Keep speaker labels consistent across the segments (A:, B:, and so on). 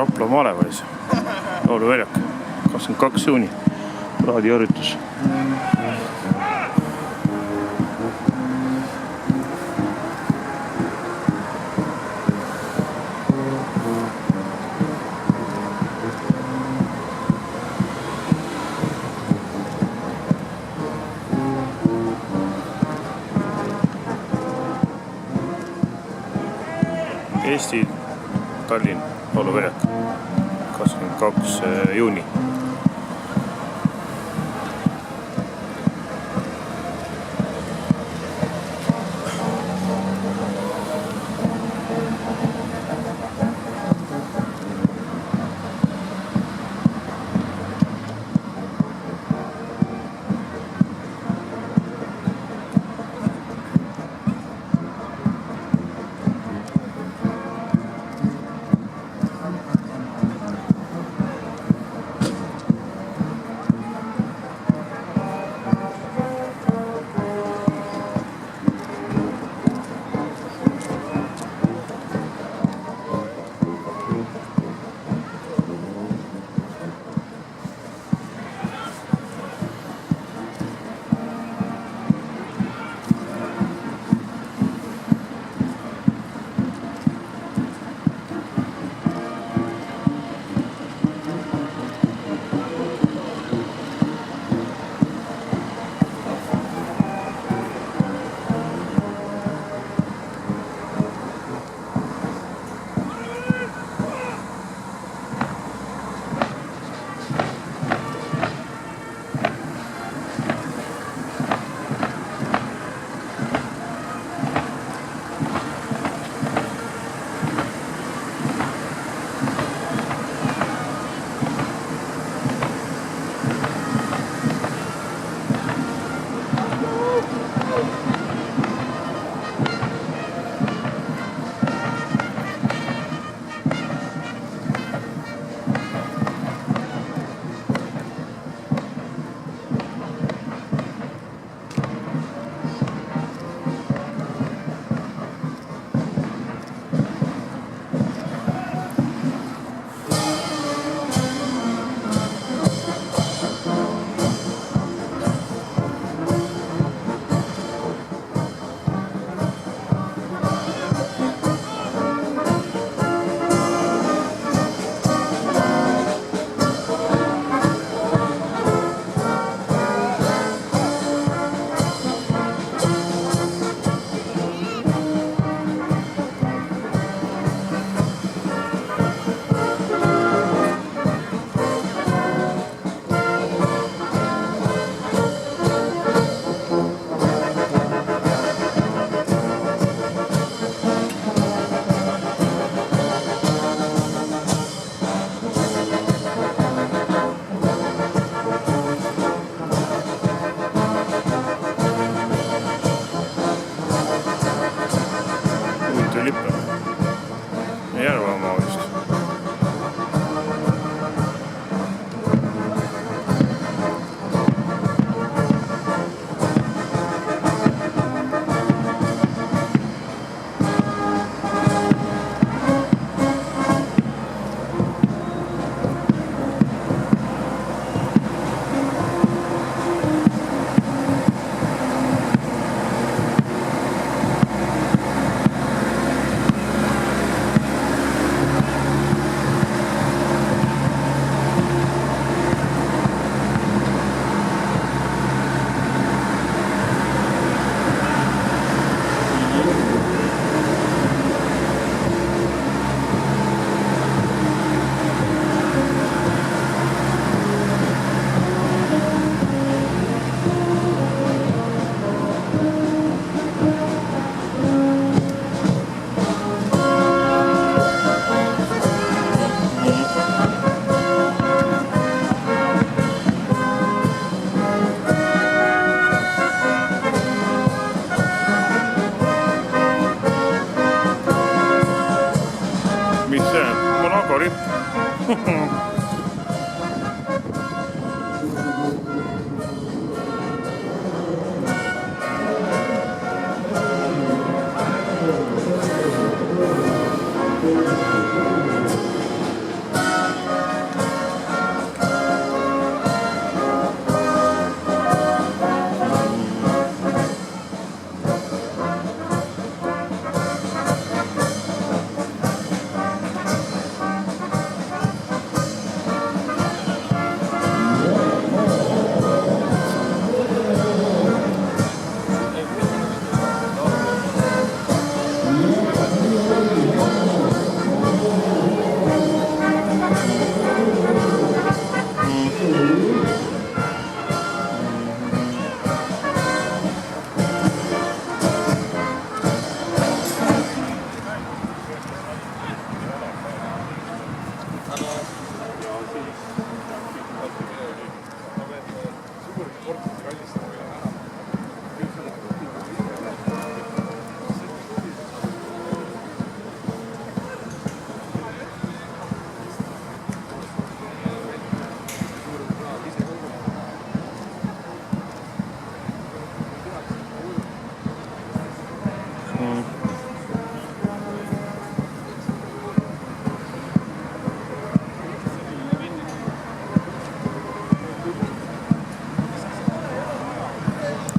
A: Rapla Malevalis lauluväljak, 22 juuni raadioüritus. Eesti Tallinn lauluväljak, 22 juuni.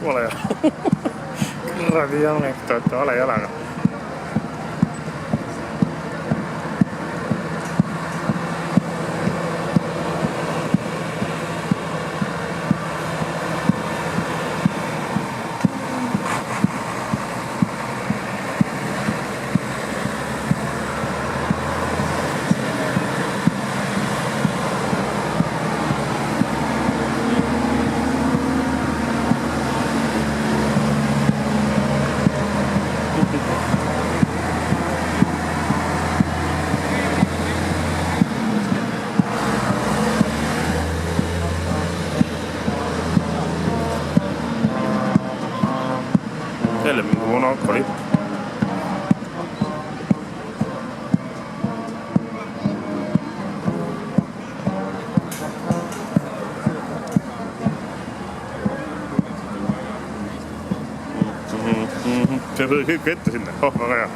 A: Vale jala. Kuradi anekdoot vale jalaga. Jälle mingi Monaco lipp. See tuli kõik ette sinna, väga hea.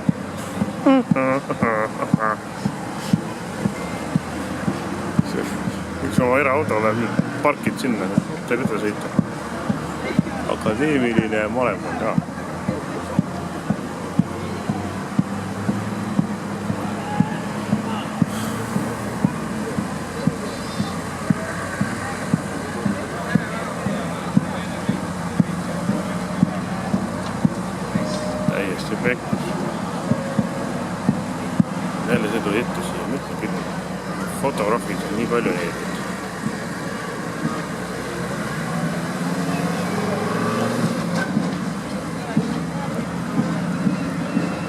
A: Üks oma eraauto läheb parkid sinna, tervita sõita. Akadeemiline malem on ka. Täiesti pekkus. Jälle see tuli ette siia, mõtle küll. Fotograafid on nii palju neid.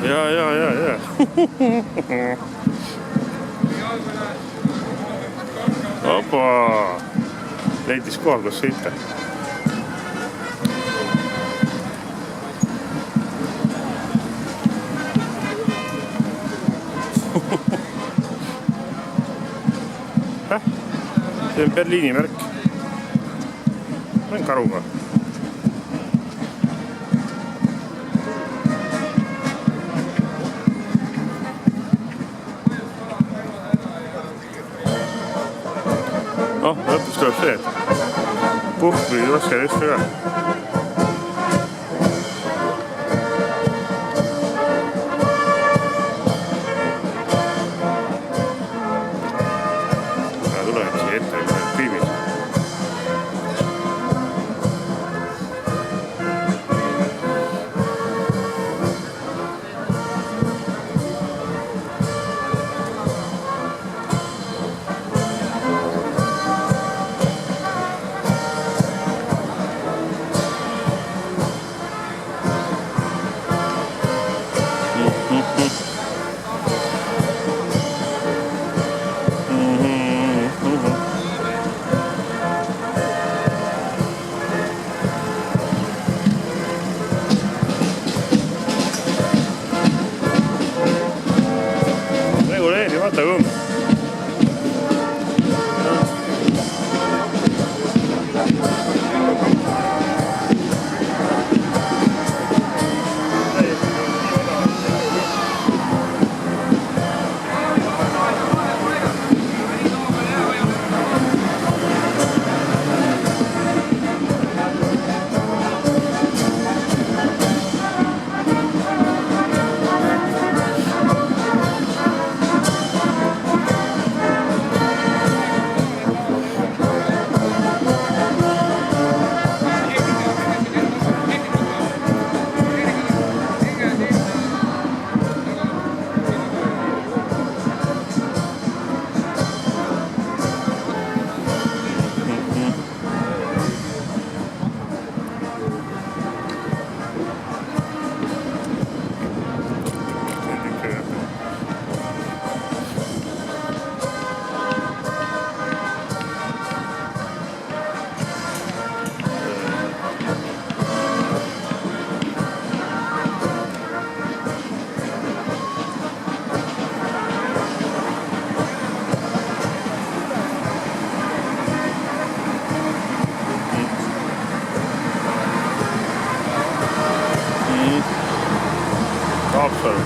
A: Ja. Opa! Leidis koha, kus sõita. See on Berliini märk. See on karuga. Lõpus tuleb see, et puhkri raske tõsta ka. Tulevad siia ette priimid. Haapsalu.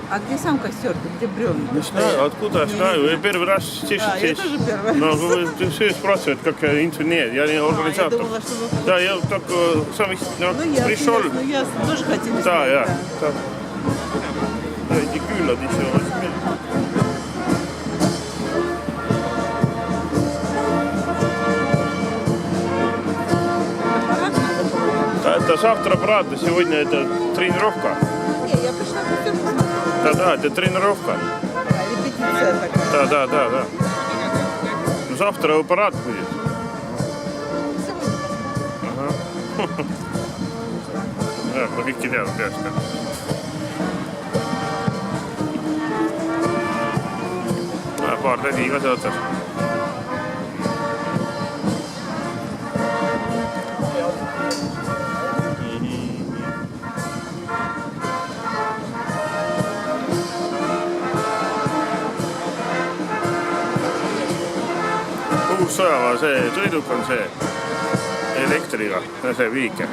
B: А где сам костер? Где бревна?
A: Не знаю, откуда знаю. Я первый раз здесь.
B: Я тоже первый раз.
A: Но вы все спрашивают, как инженер. Я не организатор.
B: Я думала, что вы...
A: Да, я только сам пришел.
B: Ну, ясно, тоже хотели
A: Да,
B: сказать,
A: ja. Ja, die Kühler, die so was mit. Это завтра, брат, сегодня это тренировка.
B: Не, я пришла в костер.
A: Да, это тренировка.
B: Репетиция такая.
A: Да. Завтра аппарат будет. Ага. Да, повикилял, пяшка. Paar tädi ka seotud. Uus sõjaväe see sõiduk on see elektriga, see viike.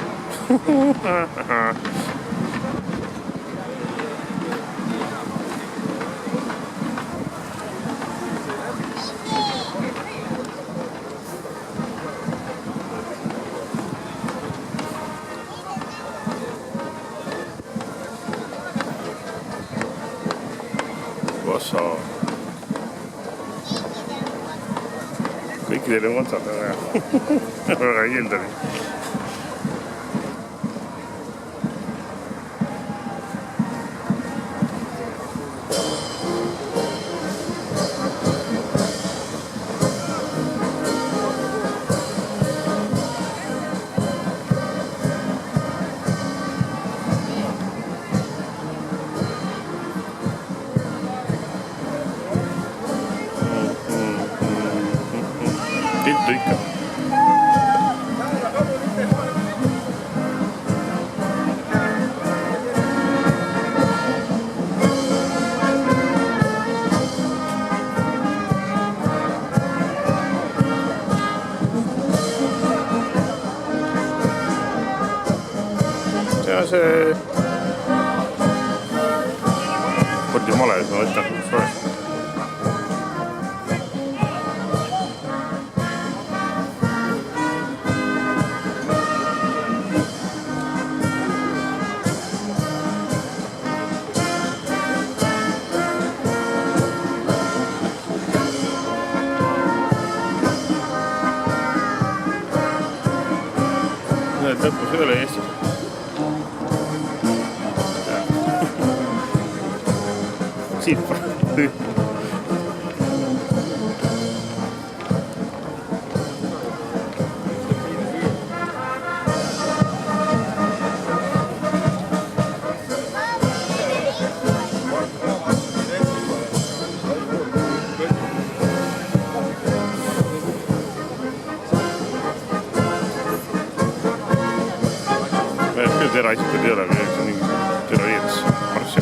A: Vassa. Kõikidel on otsad väga kindel. Kittu ikka. See on see spordimale, ma võtan soes. Need lõpus ei ole Eestis. Siit. Küll teraisikud ei ole, see on mingi teraieets marssi.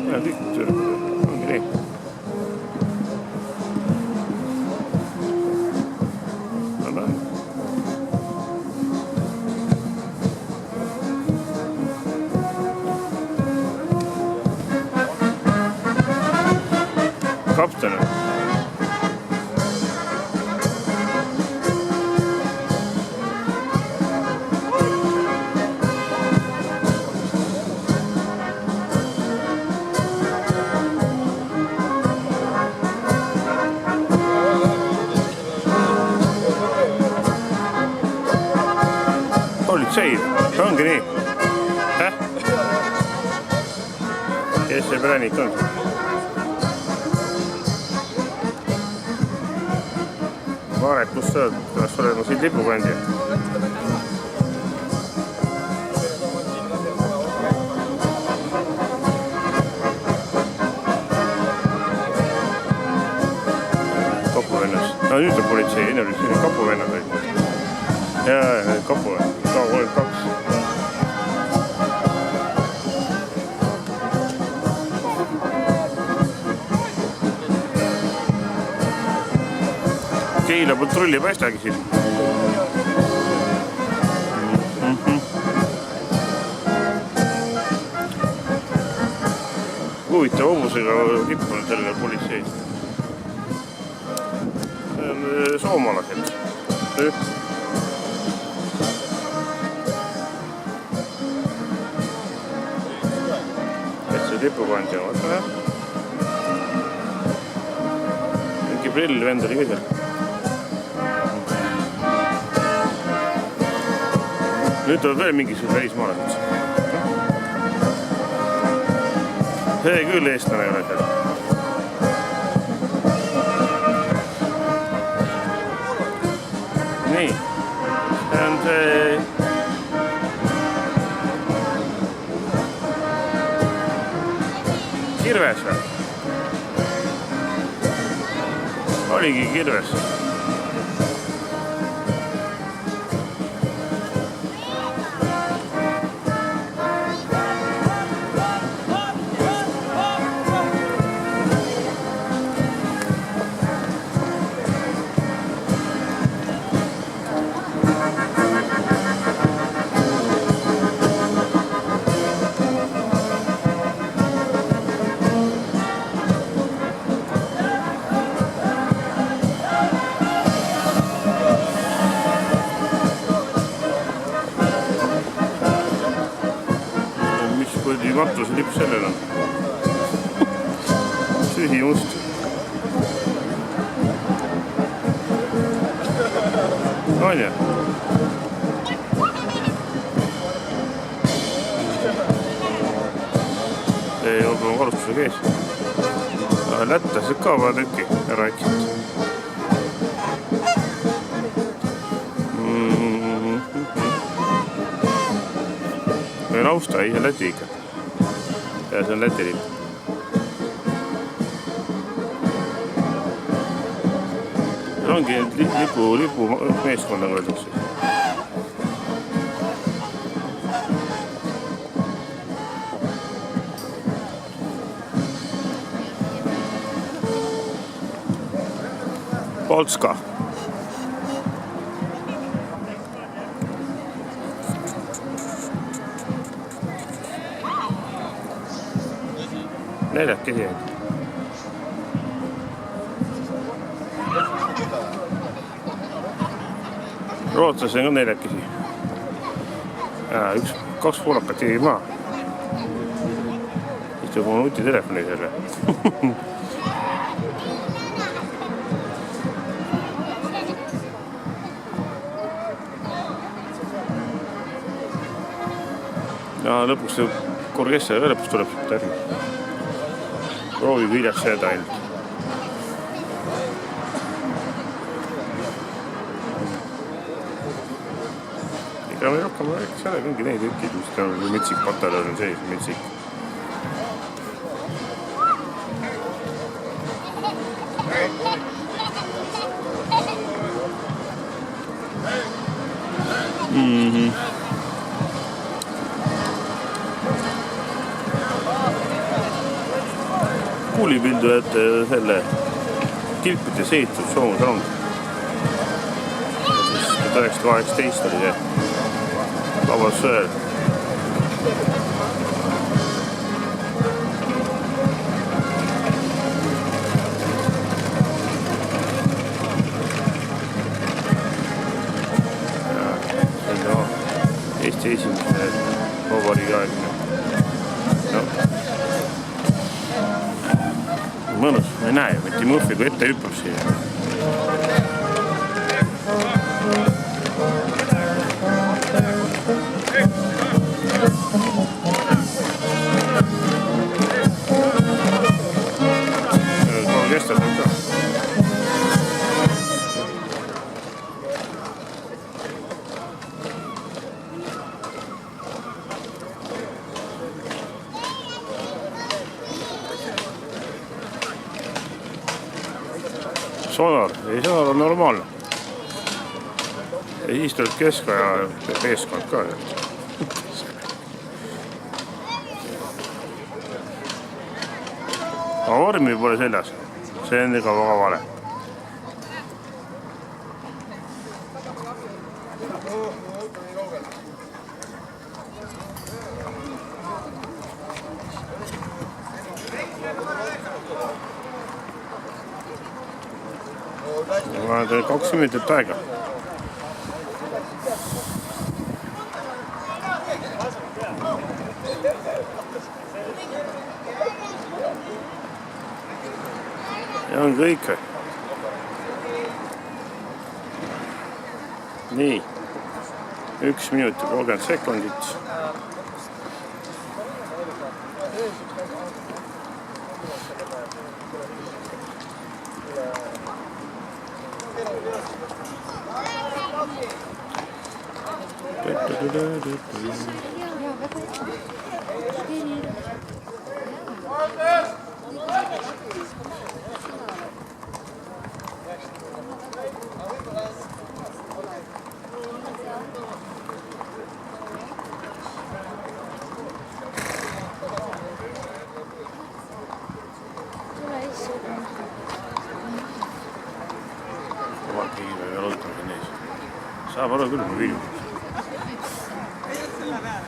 A: Ja, kõik ongi nii. kapten. Politsei, ongi nii. Kes see präänik on? Marek, kus sa oled? Kas sa oled mu siin lipukandja? Kapuvennas. No nüüd on politsei, enne oli siin kapuvennad. Jaa, kapuvennad. K32. Keila patrulli ei paistagi siin. Huvitav hobusega kippunud sellele politseid. Soomalased. Lipukandja, vaata jah. Mingi prill vend oli kõigil. Nüüd tuleb veel mingisugune välismaalased. See küll eestlane ei ole seal. Nii. See on see... Kirves või? Oligi kirves. Matluse lipp sellel on. Sühi must. On ja? Ei ole varustuse kees. Lätlased ka vaja tükki ära äkkinud. Või lausta, ei see Läti ikka. Ja see on Läti lipp. See ongi lipu meeskond, nagu öeldakse. Polska. Neljakesi. Rootslasi on ka neljakesi. Kaks poolakat jäi maa. Istub mu nutitelefoni selle. Ja lõpuks see korgesse ja lõpuks tuleb terve. Proovib hiljas seda ainult. Ega me rohkem rääkiks jälle, ongi neid ükkid, mis on metsik pataljon on sees, metsik. Kuulipildujate selle kilpide sehitud Soomus-Rong. 1918 oli see Vabadussõjal. mõnus, ma ei näe, võtti Murphy kui ette hüppab siia. Kestab ka. Sonar, ei Sonar on normaalne. Ja siis tuleb keskaja meeskond ka. Aga vormi pole seljas, see on ega väga vale. Ma olen teil 2 minutit aega. Ja on kõik. Nii. 1 minut ja 30 sekundit. Saab aru küll, ma viin.